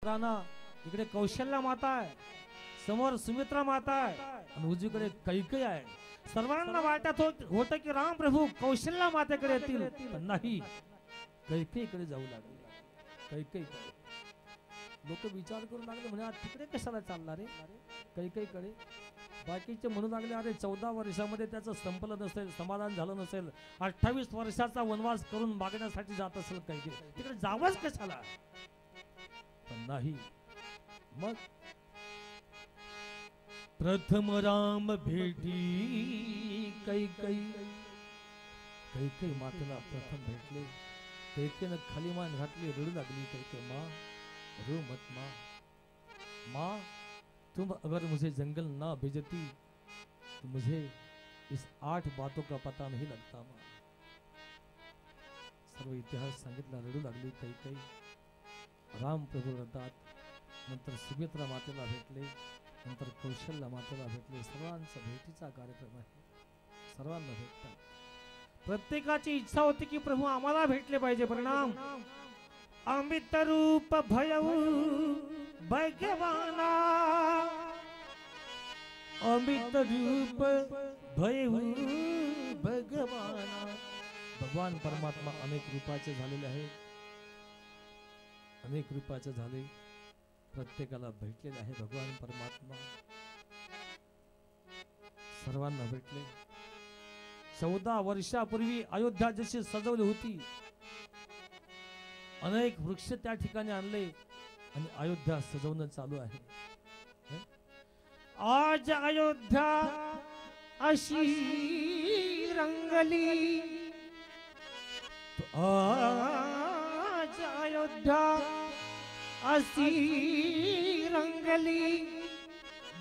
इकडे कौशल्या माता आहे, समोर सुमित्रा माता आहे आणि उजवीकडे कैकेयी आहे. सर्वांना वाटत होत की राम प्रभू कौशल्या मातेकडे येतील, पण नाही, कैकेयीकडे जाऊ लागले. कैकेयीकडे लोक विचार करू लागले, म्हणे तिकडे कशाला चालला रे कैकेयीकडे. बाकीचे म्हणू लागले, अरे 14 वर्षामध्ये त्याचं संपलं नसेल, समाधान झालं नसेल, 28 वर्षाचा वनवास करून मागण्यासाठी जात असेल कैकेयी, तिकडे जावंच कशाला. पण नाही. मग प्रथम राम भेटी कैकेयी. कैकेयी मातेला प्रथम भेटले. कैकेयीनं खाली मान घातली, रडू लागली. कैकेयी, माँ रो मत माँ, माँ तुम अगर मुझे जंगल ना भेजती तो मुझे इस 8 बातों का पता नहीं लगता माँ. सर्व इतिहास सांगितला. रडू लागली कैकेयी. राम प्रभू रडतात. नंतर सुमित्रा मातेला भेटले, नंतर कौशल्या मातेला भेटले. सर्वांचा भेटीचा कार्यक्रम आहे. सर्वांना भेटतात. प्रत्येकाची इच्छा होती की प्रभू आम्हाला भेटले पाहिजे. परिणाम अमित रूप भयऊ भगवाना, अमित रूप भयऊ भगवाना. भगवान परमात्मा अनेक रूपाचे झालेले आहेत, अनेक रूपाचे झाले, प्रत्येकाला भेटलेले आहे. भगवान परमात्मा सर्वांना भेटले. 14 वर्षापूर्वी अयोध्या जशी सजवली होती, अनेक वृक्ष त्या ठिकाणी आणले आणि अयोध्या सजवणं चालू आहे. आज अयोध्या अशी रंगली, आज अयोध्या अशी रंगली,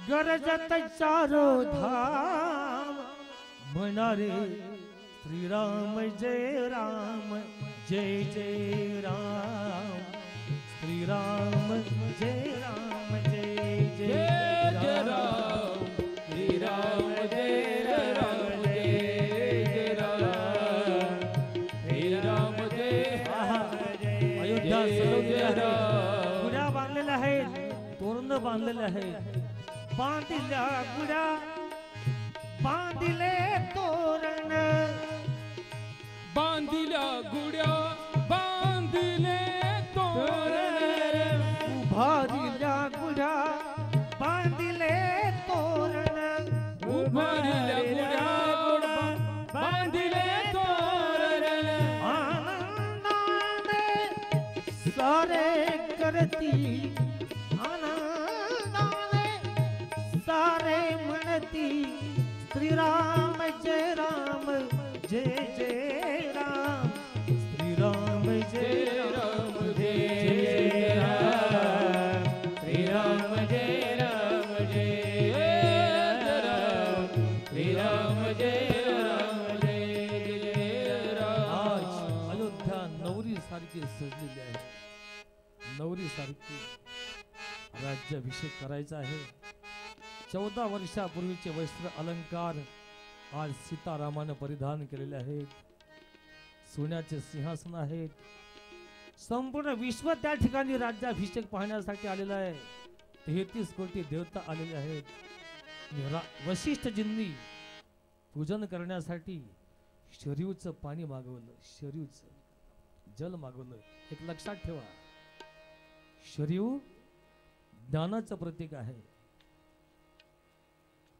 गरजत चारो धाम, म्हणारे श्रीराम जय राम जय जय राम, श्रीराम जय राम जय जय राम, श्रीराम जय राम जय राम, श्रीराम जय राम. अयोध्या गुड्या बांधलेल्या आहेत, तोरण बांधलेले आहेत, बांधिल्या गुड्या बांधिले तोरण, बांधिल्या गुड्या बांधिले तोरण, उभारिल्या गुड्या बांधिले तोरण, उभारिल्या गुड्या बांधिले तोरण, आनंदाने सारे करती, आनंदाने सारे म्हणती, श्रीराम जय राम जय जय राम, श्रीराम जय राम जय राम, श्रीराम जय राम जय राम, श्रीराम जय राम जय राम. आज अयोध्या नवरी सारखी सजलेली आहे. नवरी सारखी राज्याभिषेक करायचा आहे. 14 वर्षापूर्वीचे वस्त्र अलंकार आज सीतारामानं परिधान केलेले आहेत. सोन्याचे सिंहासन आहेत. संपूर्ण विश्व त्या ठिकाणी राज्याभिषेक पाहण्यासाठी आलेलं आहे. 33 कोटी देवता आलेले आहेत. वशिष्ठजींनी पूजन करण्यासाठी शरीवचं पाणी मागवलं, शरीवचं जल मागवलं. एक लक्षात ठेवा, शरीव ज्ञानाचं प्रतीक आहे,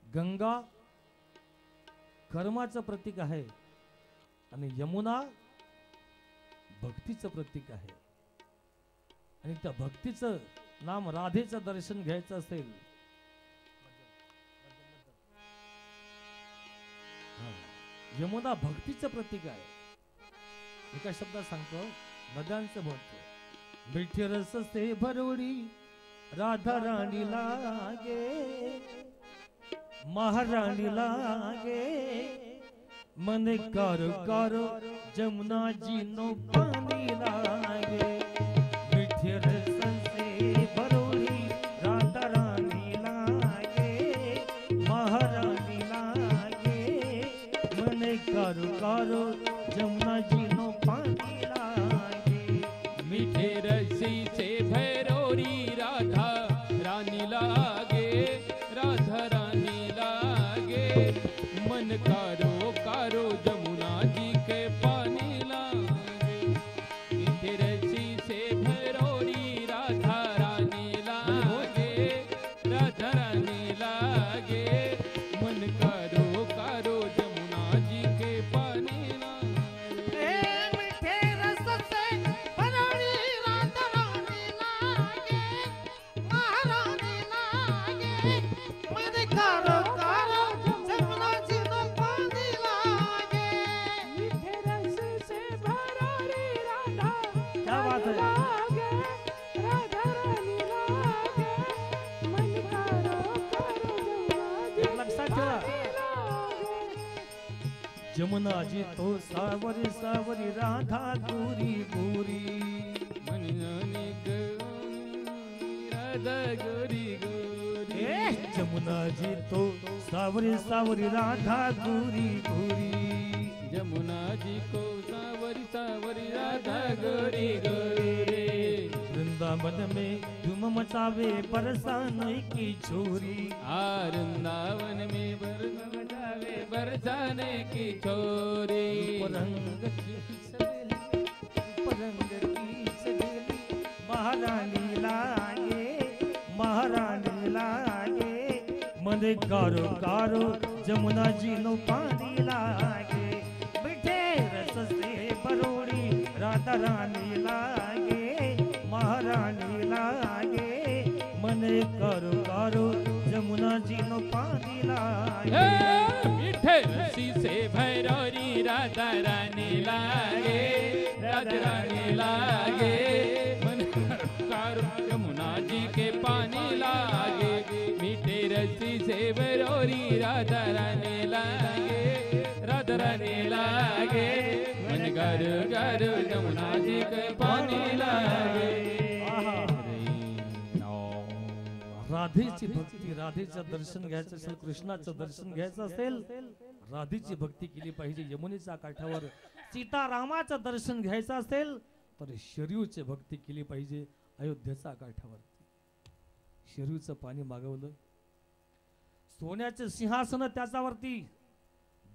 गंगा कर्माचं प्रतीक आहे आणि यमुना भक्तीचं प्रतीक आहे. आणि त्या भक्तीचं नाम राधेचं दर्शन घ्यायचं असेल, यमुना भक्तीचं प्रतीक आहे. एका शब्दात सांगतो, नद्यांचं म्हणतो, मिठी रस से भरोडी राधा राणी लागे, महाराणी लागे, मन कारो कारो जमुना जी नो पानी लागे, मिठी रस से भरोड़ी राधा रानी लागे, महारानी लागे, मन कारो कारो जमुना जी नो पानी लागे, मिठे रसी से भैरोरी जमुना जी तो सावरी सावरी राधा गोरी गोरी मनोनी राधा गोरी गोरी जमुना जी तो सावरी सावरी राधा गोरी गोरी जमुना जी को सावरी सावरी राधा गोरी गोरी वृंदावन में धूम मचावे बरसान की छोरी वृंदावन में बरसावे बरसाने की छोरी रंग की सहेली रंग की सहेली महारानी लागे मन कारो कारो जमुना जी नो पानी लागे मीठे रस से बरोड़ी राधा रानी लागे महारानी लागे मन कारो कारो जमुना जी नो पानी लागे मीठे रसी से भैरौरी राधा रानी लागे राधा रानी लागे मन कारो यमुना जी के पानी लागे मीठे रसी से भैरौरी राधा रानी लागे राधा रानी लागे मन गारो गारो यमुना जी के पानी लागे राधेची भक्ती राधेचं दर्शन घ्यायचं असेल कृष्णाचं दर्शन घ्यायचं असेल राधेची भक्ती केली पाहिजे यमुनेच्या काठावर सीतारामाचं दर्शन घ्यायचं असेल तर शरीरची भक्ती केली पाहिजे अयोध्येच्या काठावर शरीरचं पाणी मागवलं सोन्याचे सिंहासन त्याच्यावरती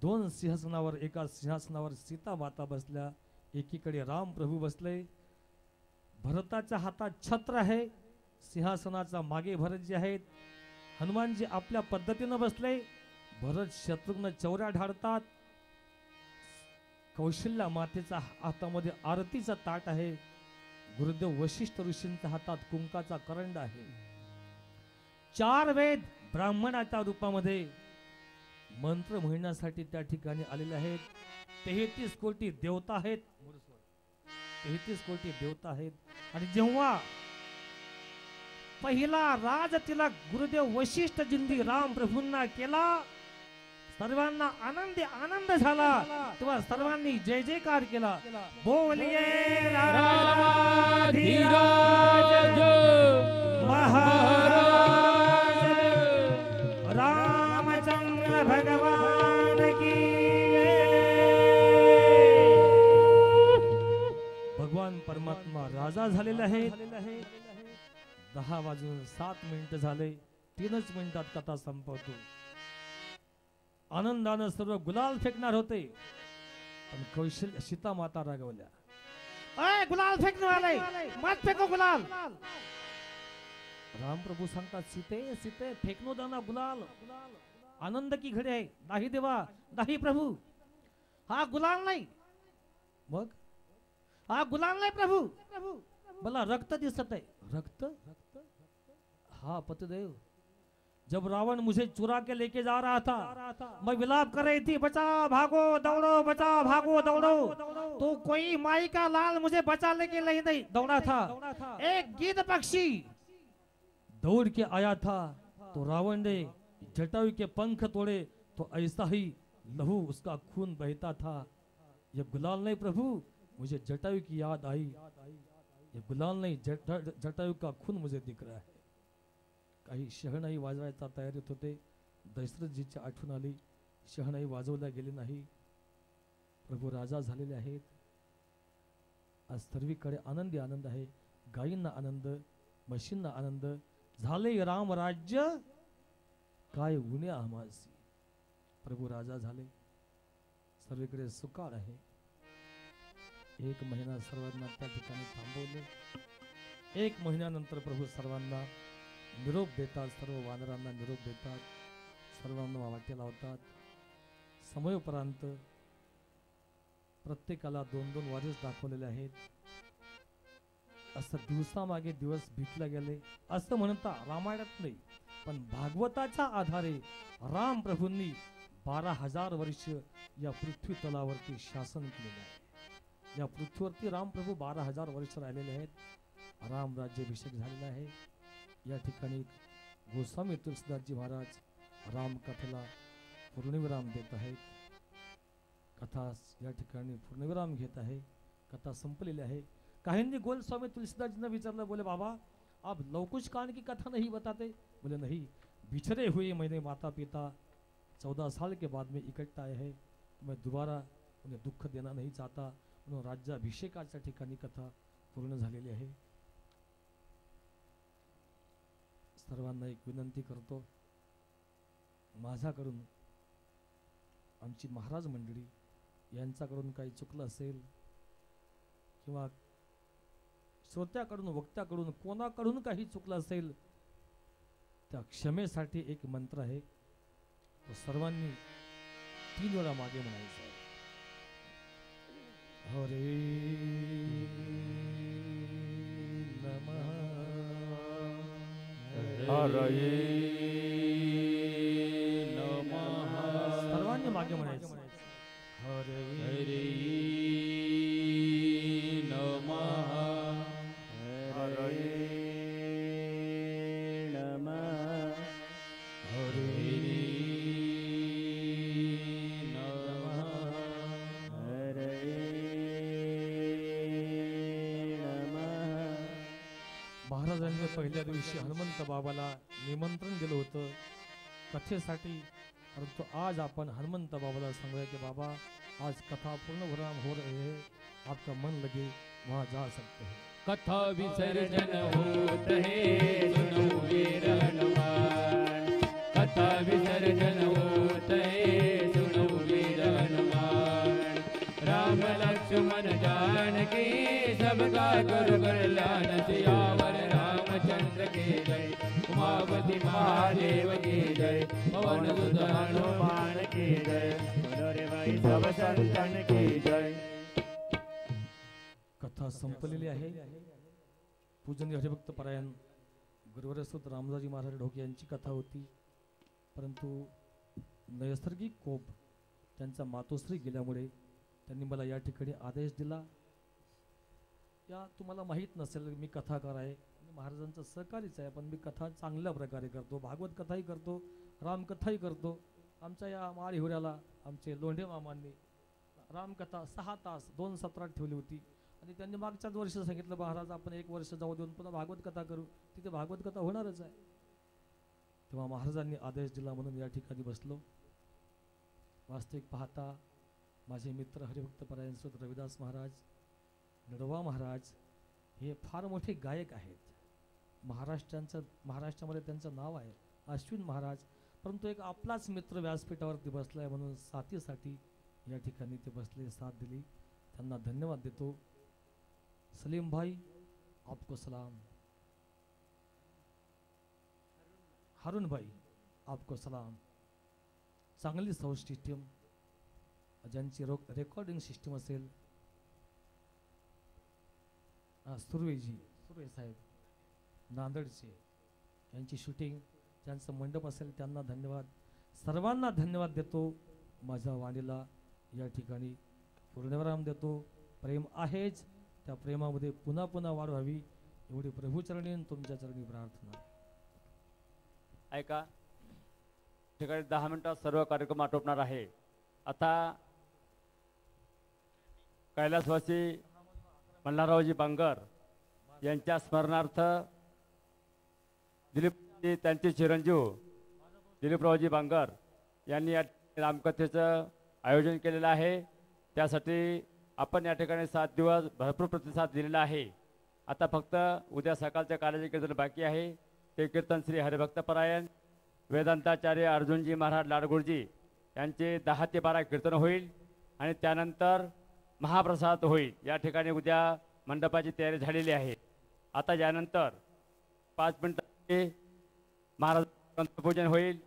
दोन सिंहासनावर एका सिंहासनावर सीता माता बसल्या एकीकडे राम प्रभू बसले भरताच्या हातात छत्र आहे सिंहासनाचा मागे भरतजी आहेत हनुमानजी आपल्या पद्धतीनं बसले भरत शत्रुघ्न चौऱ्या ढाळतात कौशल्या मातेचा हातामध्ये आरतीचा ताट आहे गुरुदेव वशिष्ठ ऋषींच्या हातात कुंकाचा करंड आहे चार वेद ब्राह्मणाच्या रूपामध्ये मंत्र म्हणण्यासाठी त्या ठिकाणी आलेले आहेत 33 कोटी देवता आहेत 33 कोटी देवता आहेत आणि जेव्हा पहिला राज तिलक गुरुदेव वशिष्ठजींनी राम प्रभूंना केला सर्वांना आनंद झाला तेव्हा सर्वांनी जय जयकार केला बोलिये रामाधीराज महाराज रामचंद्र भगवान की भगवान परमात्मा राजा झालेले आहेत 10 वाजून 7 मिनिट झाले 3च मिनिटात कथा संपवतो आनंदानं सर्व गुलाल फेकणार होते पण कौशल्य सीता माता रागवल्या अय गुलाल फेकने वाले मत फेको गुलाल राम प्रभू सांगतात सीते सीते फेकनो दाना गुलाल आनंद की घडी आहे नाही देवा नाही प्रभू हा गुलाल नाही मग हा गुलाल नाही प्रभू मला रक्त दिसत आहे रक्त हाँ पतिदेव जब रावण मुझे चुरा के लेके जा रहा था मैं विलाप कर रही थी बचाओ भागो दौड़ो बचाओ भागो दौड़ो तो कोई माई का लाल मुझे बचा लेके नहीं दौड़ा था एक गिद्ध पक्षी दौड़ के आया था तो रावण ने जटायु के पंख तोड़े तो ऐसा ही लहू उसका खून बहता था ये गुलाल नहीं प्रभु मुझे जटायु की याद आई ये गुलाल नहीं जटायु का खून मुझे दिख रहा है काही शहनाई वाजवायचा तयारीत होते दशरथजीची आठवण आली शहनाई वाजवल्या गेली नाही प्रभू राजा झालेले आहेत आज सर्वीकडे आनंदी आनंद आहे गायींना आनंद म्हशींना आनंद झाले राम राज्य काय उणे आम्हासी प्रभू राजा झाले सर्वीकडे सुकाळ आहे 1 महिना सर्वांना त्या ठिकाणी थांबवले 1 महिन्यानंतर प्रभू सर्वांना निरोप देतात सर्व वानरांना निरोप देतात सर्वांना वाटे लावतात समयोपरांत प्रत्येकाला 2-2 वारीस दाखवलेले आहेत असं दिवसामागे दिवस बीतले गेले असं म्हणता रामायणात नाही पण भागवताच्या आधारे राम प्रभूंनी 12,000 वर्ष या पृथ्वी तलावरती शासन केलेले आहे या पृथ्वीवरती राम प्रभू 12,000 वर्ष राहिलेले आहेत राम राज्याभिषेक झालेला आहे या ठिकाणी गोस्वामी तुलसीदासजी महाराज राम कथेला पूर्णविराम देत आहेत कथा या ठिकाणी पूर्णविराम घेत आहे. कथा संपलेली आहे. काहींनी गोलस्वामी तुलसीदासजींना विचारलं, बोले बाबा आप लवकुश कान की कथा नहीं बताते? बोले नहीं, बिछड़े हुए मैंने माता पिता 14 साल के बाद में इकट्ठा आए हैं, मैं दोबारा उन्हें दुःख देना नहीं चाहता. म्हणून राज्याभिषेकाच्या ठिकाणी कथा पूर्ण झालेली आहे. सर्वांना एक विनंती करतो, माझ्याकडून आमची महाराज मंडळी यांच्याकडून काही चुकलं असेल किंवा श्रोत्याकडून वक्त्याकडून कोणाकडून काही चुकलं असेल त्या क्षमेसाठी एक मंत्र आहे, तो सर्वांनी 3 वेळा मागे म्हणायचा आहे. हरे नमः हरे नमः. सर्वांनी मागे म्हणायचं. हरे हरे नमः. हरे नमः. हरे नमः. हरे नमः. महाराजांनी पहिल्या दिवशी हनुमंत बाबाला निमंत्रण दिलं होतं कथेसाठी, परंतु आज आपण हनुमंत बाबाला सांगूया की बाबा आज कथा पूर्ण विराम हो रहे हैं, आपका मन लगे वहाँ जा सकते हैं. कथा विसर्जन होत है सुनो वीर हनुमान. कथा विसर्जन होत है सुनो वीर हनुमान. राम लक्ष्मण जानकी सबका गुरु कल्याण. सियावर रामचंद्र के जय. उमापति महादेव की जय. पवन सुत हनुमान की जय. मनोरे भाई सब संतन की जय. कथा संपलेली आहे. पूजनीय हरिभक्त परायण गुरुवर्यस्थ रामदासजी महाराज ढोके यांची कथा होती, परंतु नैसर्गिक कोप त्यांचा मातोश्री गेल्यामुळे त्यांनी मला या ठिकाणी आदेश दिला. या तुम्हाला माहीत नसेल मी कथाकार आहे, मी महाराजांचा सहकारीच आहे, पण मी कथा चांगल्या प्रकारे करतो. भागवत कथाही करतो, रामकथाही करतो. आमच्या या माळ हिवऱ्याला आमचे लोंढे मामांनी रामकथा 6 तास 2 सत्रात ठेवली होती आणि त्यांनी मागच्याच वर्षी सांगितलं, महाराज आपण 1 वर्ष जाऊ देऊन पुन्हा भागवत कथा करू. तिथे भागवत कथा होणारच आहे. तेव्हा महाराजांनी आदेश दिला म्हणून या ठिकाणी बसलो. वास्तविक पाहता माझे मित्र हरिभक्त परायण सुत रविदास महाराज, नडवा महाराज हे फार मोठे गायक आहेत. महाराष्ट्रामध्ये त्यांचं नाव आहे अश्विन महाराज, परंतु एक आपलाच मित्र व्यासपीठावरती बसलाय म्हणून साथीसाठी या ठिकाणी ते बसले, साथ दिली. त्यांना धन्यवाद देतो. सलीम भाई आपको सलाम. हारून भाई आपको सलाम. चांगली साऊंड सिस्टीम, ज्यांची रेकॉर्डिंग सिस्टीम असेल, सुर्वे साहेब नांदेडचे, यांची शूटिंग, ज्यांचं मंडप असेल त्यांना धन्यवाद. सर्वांना धन्यवाद देतो. माझ्या वाणीला या ठिकाणी पूर्णविराम देतो. प्रेम आहेच, त्या प्रेमामध्ये पुन्हा पुन्हा वाढ व्हावी एवढी प्रभूचरणी तुमच्या चरणी प्रार्थना. ऐका, ठिकाणी 10 मिनिटात सर्व कार्यक्रम आटोपणार आहे. आता कैलासवासी मल्हाररावजी बांगर यांच्या स्मरणार्थ त्यांचे चिरंजीव दिलीपरावजी बांगर यांनी या रामकथेचं आयोजन केलेलं आहे. त्यासाठी आपण या ठिकाणी 7 दिवस भरपूर प्रतिसाद दिलेला आहे. आता फक्त उद्या सकाळच्या कार्याचे कीर्तन बाकी आहे. ते कीर्तन श्री हरिभक्त परायण वेदांताचार्य अर्जुनजी महाराज लाडगुडजी यांचे 10 ते 12 कीर्तन होईल आणि त्यानंतर महाप्रसाद होईल. या ठिकाणी उद्या मंडपाची तयारी झालेली आहे. आता यानंतर 5 मिनिटांनी महाराज पंतपूजन होईल.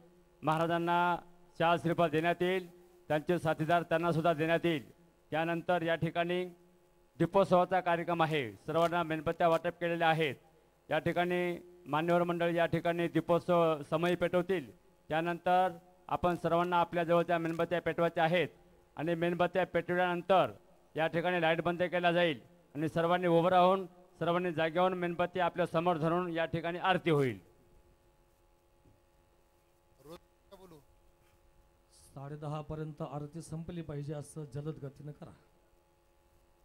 महाराजांना शाल श्रीफळ देण्यात येईल, त्यांचे साथीदार त्यांना सुद्धा देण्यात येईल. त्यानंतर या ठिकाणी दीपोत्सवाचा कार्यक्रम आहे. सर्वांना मेणबत्त्या वाटप केलेल्या आहेत. या ठिकाणी मान्यवर मंडळी या ठिकाणी दीपोत्सव समयी पेटवतील. त्यानंतर आपण सर्वांना आपल्या जवळच्या मेणबत्त्या पेटवायच्या आहेत आणि मेणबत्त्या पेटवल्यानंतर या ठिकाणी लाईट बंद केला जाईल आणि सर्वांनी उभं राहून सर्वांनी जागेवरून मेणबत्ती आपल्या समोर धरून या ठिकाणी आरती होईल. 10:30 पर्यंत आरती संपली पाहिजे असं जलद गतीनं करा.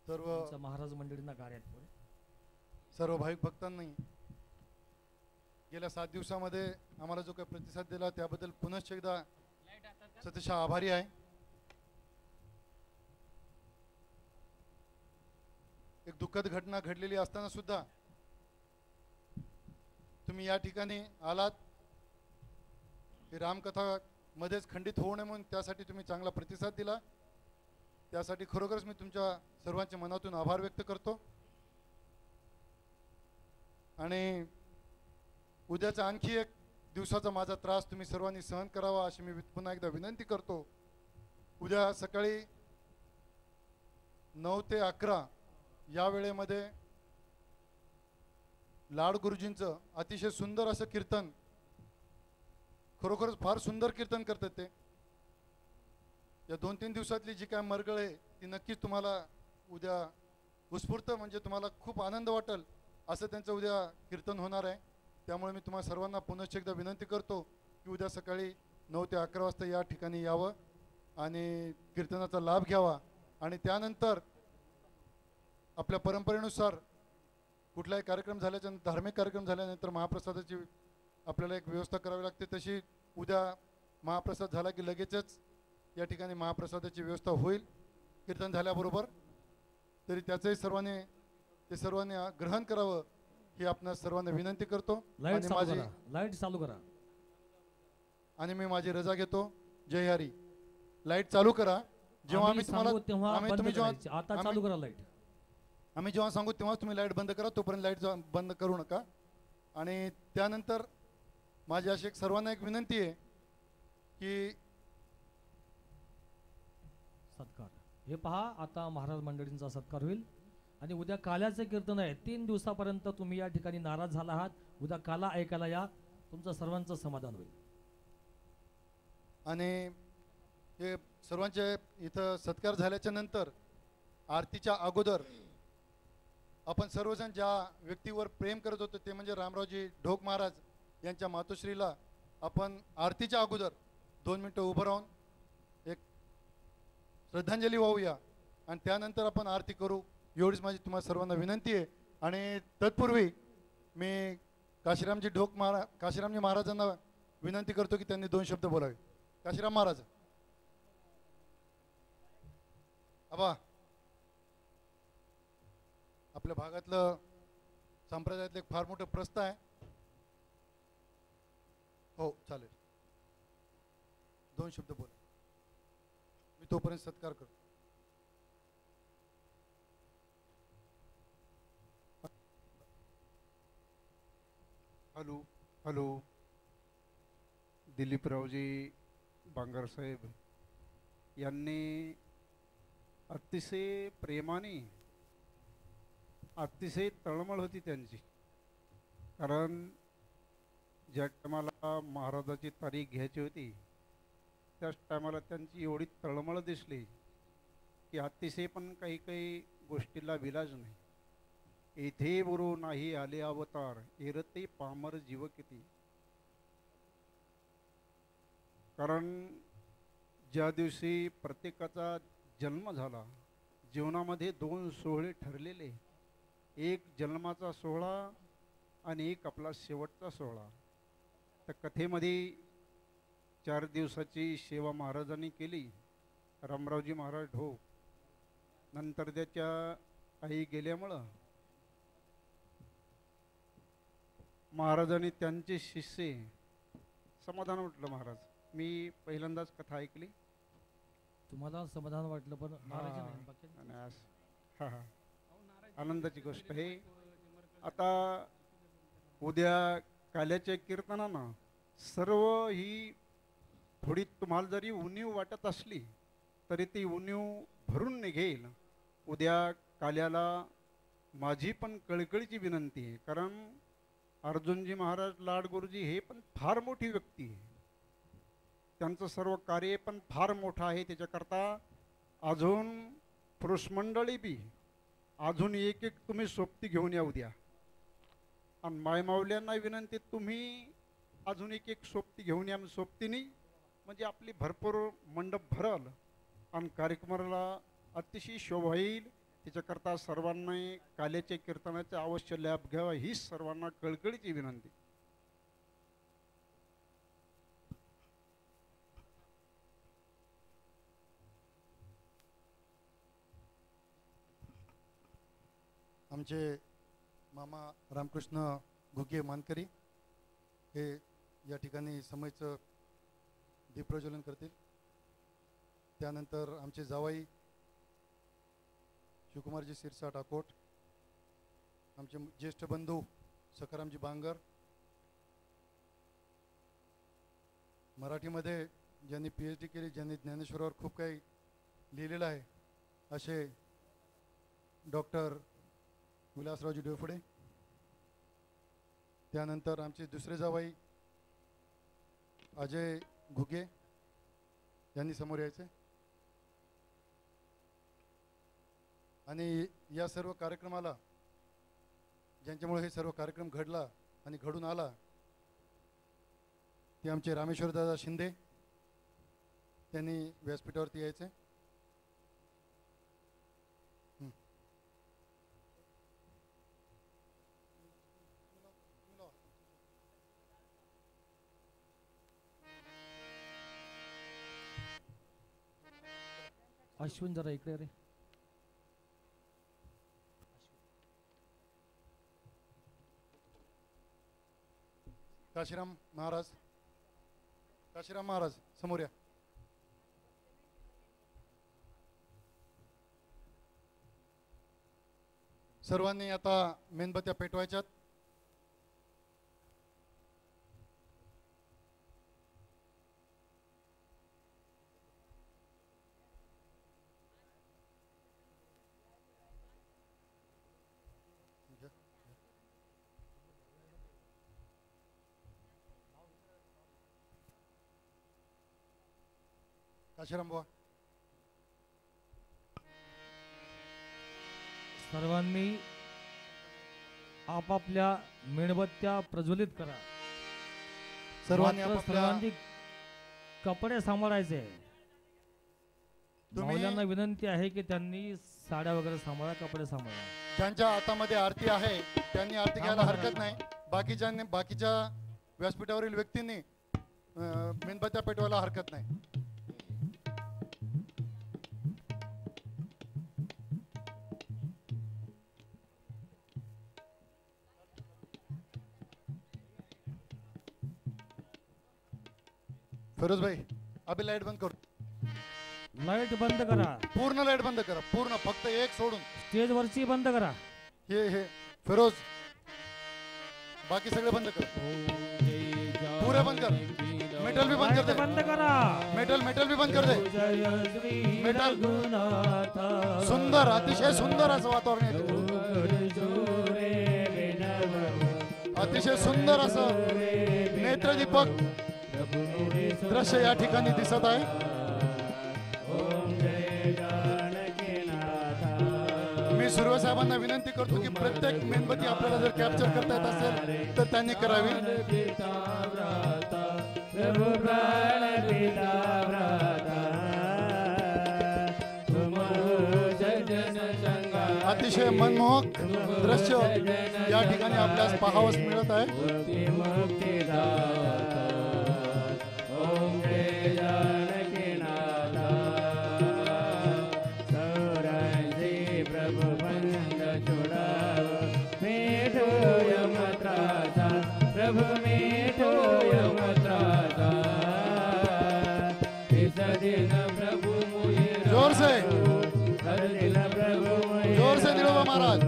सर्व आमच्या महाराज मंडळींना कार्यात पुढे. सर्व भाविक भक्तांनी गेल्या 7 दिवसामध्ये आम्हाला जो काही प्रतिसाद दिला त्याबद्दल पुनश्च एकदा सतीशा आभारी आहे. एक दुःखद घटना घडलेली असताना सुद्धा तुम्ही या ठिकाणी आलात. ही रामकथा मध्येच खंडित होऊ नये म्हणून त्यासाठी तुम्ही चांगला प्रतिसाद दिला. त्यासाठी खरोखरच मी तुमच्या सर्वांच्या मनातून आभार व्यक्त करतो. आणि उद्याचा आणखी एक दिवसाचा माझा त्रास तुम्ही सर्वांनी सहन करावा अशी मी पुन्हा एकदा विनंती करतो. उद्या सकाळी 9 ते 11 या वेळेमध्ये लाड गुरुजींचं अतिशय सुंदर असं कीर्तन, खरोखरच फार सुंदर कीर्तन करतात ते. या 2-3 दिवसातली जी काय मरगळ आहे ती नक्कीच तुम्हाला उद्या उत्स्फूर्त म्हणजे तुम्हाला खूप आनंद वाटेल असं त्यांचं उद्या कीर्तन होणार आहे. त्यामुळे मी तुम्हाला सर्वांना पुनश्च एकदा विनंती करतो की उद्या सकाळी 9 ते 11 वाजता या ठिकाणी यावं आणि कीर्तनाचा लाभ घ्यावा. आणि त्यानंतर आपल्या परंपरेनुसार कुठलाही कार्यक्रम झाल्याच्या धार्मिक कार्यक्रम झाल्यानंतर महाप्रसादाची आपल्याला एक व्यवस्था करावी लागते. तशी उद्या महाप्रसाद झाला की लगेचच या ठिकाणी महाप्रसादाची व्यवस्था होईल कीर्तन झाल्याबरोबर. तरी त्याचंही सर्वांनी ग्रहण करावं ही आपणा सर्वांना विनंती करतो. लाईट चालू करा आणि मी माझी रजा घेतो. जय हरी. लाईट चालू करा. जेव्हा आम्ही तुम्हाला आता चालू करा लाईट. आम्ही जेव्हा सांगू तेव्हाच तुम्ही लाईट बंद करा. तोपर्यंत लाईट बंद करू नका. आणि त्यानंतर माझी अशी एक सर्वांना एक विनंती आहे की सत्कार हे पहा. आता महाराज मंडळींचा सत्कार होईल आणि उद्या काल्याचे कीर्तन आहे. 3 दिवसापर्यंत तुम्ही या ठिकाणी नाराज झाला आहात. उद्या काला ऐकायला या. तुमचं सर्वांचं समाधान होईल. आणि हे सर्वांचे इथं सत्कार झाल्याच्या नंतर आरतीच्या अगोदर आपण सर्वजण ज्या व्यक्तीवर प्रेम करत होतो ते म्हणजे रामरावजी ढोक महाराज यांच्या मातोश्रीला आपण आरतीच्या अगोदर 2 मिनिटं उभं राहून एक श्रद्धांजली वाहूया आणि त्यानंतर आपण आरती करू. एवढीच माझी तुम्हाला सर्वांना विनंती आहे. आणि तत्पूर्वी मी काशीरामजी महाराजांना विनंती करतो की त्यांनी 2 शब्द बोलावे. काशीराम महाराज. आबा, आपल्या भागातलं संप्रदायातलं एक फार मोठं प्रस्थ आहे. हो चालेल. 2 शब्द बोला. मी तोपर्यंत सत्कार करतो. Hello hello. दिलीपरावजी बांगर साहेब यांनी अतिशय प्रेमाने, अतिशय तळमळ होती त्यांची. कारण ज्या टायमाला महाराजाची तारीख घ्यायची होती त्याच टायमाला त्यांची एवढी तळमळ दिसली की अतिशय पण काही काही गोष्टीला विलाज नाही. येथे बरो नाही आले अवतार, एरते पामर जीव किती. कारण ज्या दिवशी प्रत्येकाचा जन्म झाला, जीवनामध्ये 2 सोहळे ठरलेले. एक जन्माचा सोहळा आणि एक आपला शेवटचा सोहळा. त्या कथेमध्ये 4 दिवसाची सेवा महाराजांनी केली. रामरावजी महाराज ढोक. नंतर त्याच्या आई गेल्यामुळं महाराजांनी त्यांचे शिष्य समाधान वाटलं. महाराज, मी पहिल्यांदाच कथा ऐकली. तुम्हाला समाधान वाटलं पण आनंदाची गोष्ट आहे. आता उद्या काल्याच्या कीर्तनानं सर्व ही थोडी तुम्हाला जरी उणीव वाटत असली तरी ती उणीव भरून निघेल. उद्या काल्याला माझी पण कळकळीची विनंती आहे. कारण अर्जुनजी महाराज लाडगुरुजी हे पण फार मोठी व्यक्ती आहे. त्यांचं सर्व कार्य पण फार मोठं आहे. त्याच्याकरता अजून पुरुष मंडळी बी अजून एक तुम्ही सोबती घेऊन या उद्या. आणि मायमावल्यांना विनंती, तुम्ही अजून एक सोबती घेऊन या. सोबतीनी म्हणजे आपली भरपूर मंडप भरल आणि कार्यक्रमाला अतिशय शोभा येईल. त्याच्याकरता सर्वांनी काल्याच्या कीर्तनाचा अवश्य लाभ घ्यावा ही सर्वांना कळकळीची विनंती. आमचे मामा रामकृष्ण घुगे मानकरी हे या ठिकाणी समयचं दीपप्रज्वलन करतील. त्यानंतर आमचे जावाई शिवकुमारजी सिरसाट अकोट, आमचे ज्येष्ठ बंधू सखारामजी बांगर, मराठीमध्ये ज्यांनी PhD केली, ज्यांनी ज्ञानेश्वरावर खूप काही लिहिलेलं आहे असे डॉक्टर विलासरावजी डोफडे. त्यानंतर आमचे दुसरे जावाई अजय घुगे यांनी समोर यायचे. आणि या सर्व कार्यक्रमाला ज्यांच्यामुळे हे सर्व कार्यक्रम घडला आणि घडून आला ते आमचे रामेश्वरदादा शिंदे, त्यांनी व्यासपीठावरती यायचे. अश्विन जरा इकडे रे. काशीराम महाराज, काशीराम महाराज समोर या. सर्वांनी आता मेणबत्त्या पेटवायच्यात. काशीराम बुवा, सर्वांनी आपापल्या मेणबत्त्या प्रज्वलित करा. सर्वांनी मात्र आपापल्या सर्वांनी कपडे सांभाळायचे. तुम्ही माऊल्यांना विनंती आहे की त्यांनी साड्या वगैरे सांभाळा, कपडे सांभाळा. ज्यांच्या हातामध्ये आरती आहे त्यांनी आरती घ्यायला हरकत नाही. बाकीच्या व्यासपीठावरील व्यक्तींनी मेणबत्त्या पेटवायला हरकत नाही. फिरोज भाई, अभी लाईट बंद करू. लाईट बंद करा. पूर्ण लाईट बंद करा, पूर्ण, फक्त एक सोडून. स्टेज वरची बंद करा. हे फिरोज, बाकी सगळे बंद कर, पुरे बंद कर. मेटल भी बंद कर दे. बंद करा. मेटल भी बंद कर दे. मेटल. सुंदर, अतिशय सुंदर असं वातावरण आहे. अतिशय सुंदर असं नेत्रदीपक दृश्य या ठिकाणी दिसत आहे. मी सुर्वे साहेबांना विनंती करतो की प्रत्येक मेणबत्ती आपल्याला जर कॅप्चर करता येत असेल तर त्यांनी करावी. अतिशय मनमोहक दृश्य या ठिकाणी आपल्यास पाहावयास मिळत आहे. जोर से दिलोबा महाराज.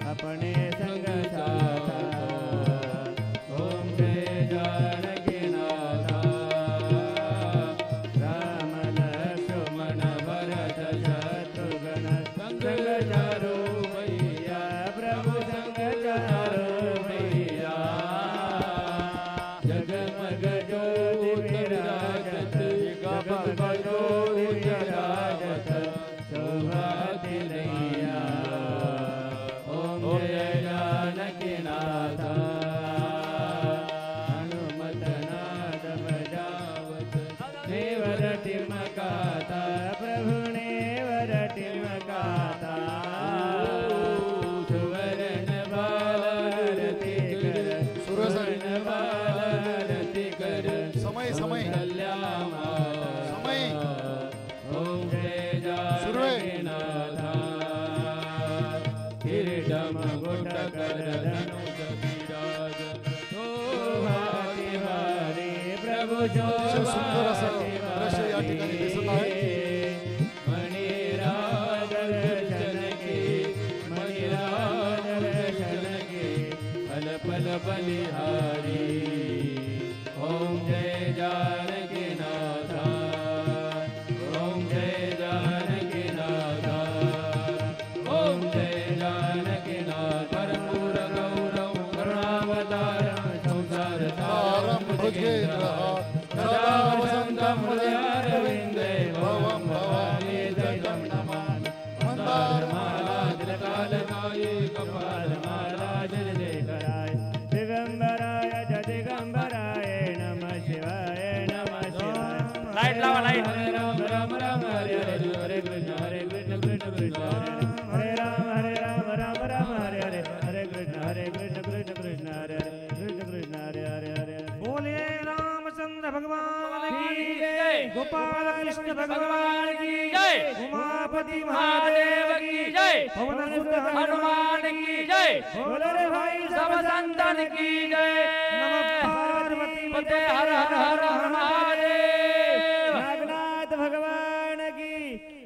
अपने संग साथा ओम जय जानकी नाथा राम लक्ष्मण भरत शत्रुघ्न संग चारो भैया प्रभु संग चारो भैया जग अतिशय सुंदर असं दृश्य या ठिकाणी दिसत आहे. मणिराज दर्शन के मणिराज दर्शन के पल पल बलिहारी ओम जय जानकी नाथा ओम जय जानकी नाथा ओम जय जानकी नाथ कर्पूर गौरव करुणावतार संसार तारं भुजगेन्द्रः सदा वसन्तं हृदयारविन्दे भवं भवानी जयं नमामि. मंदारमाला कालकाये कपालमाला जय जयकराय दिगंबराय जय दिगंबराय नमः शिवाय नमः शिवाय. लाईट लावा लाईट. हरे राम राम राम हरे हरे हरे कृष्ण कृष्ण कृष्ण हरे राम राम राम हरे हरे हरे कृष्ण कृष्ण कृष्ण हरे हरे कृष्ण कृष्ण हरे हरे हरे हरे. बोले रामचंद्र भगवान की जय. गोपाल कृष्ण भगवान की जय. उमापति महादेव की जय. पवन सुत हनुमान की जय. बोलो रे भाई सब संतन की जय. नमः पार्वती पते हर हर हर महादेव. नागनाथ भगवान की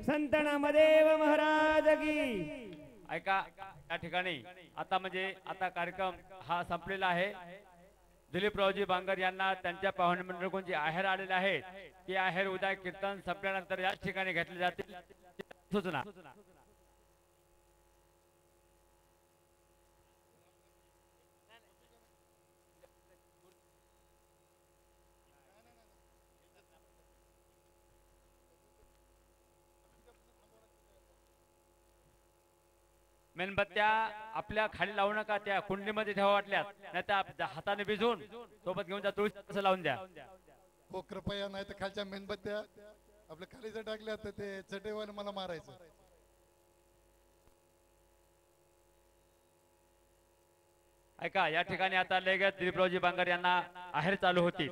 संत नामदेव महाराज की. ऐका या ठिकाणी आता म्हणजे आता कार्यक्रम हा संपलेला आहे. दिलीपरावजी बांगर यांना त्यांच्या पाहुणे मंडळकडून जे आहेर आलेले आहेत ते आहेर उद्या कीर्तन संपल्यानंतर याच ठिकाणी घेतले जातील सूचना. मेणबत्त्या आपल्या खाली लावू नका, त्या कुंडीमध्ये ठेवा वाटल्यात, नाही तर हाताने भिजवून सोबत घेऊन जा, तुळशी असं लावून द्या. हो कृपया, नाही तर खालच्या मेणबत्त्या आपल्या खाली जर टाकल्या तर ते चटेवाने मला मारायचं. ऐका या ठिकाणी आता लगेच दिलीपरावजी बांगर यांना आहेर चालू होती.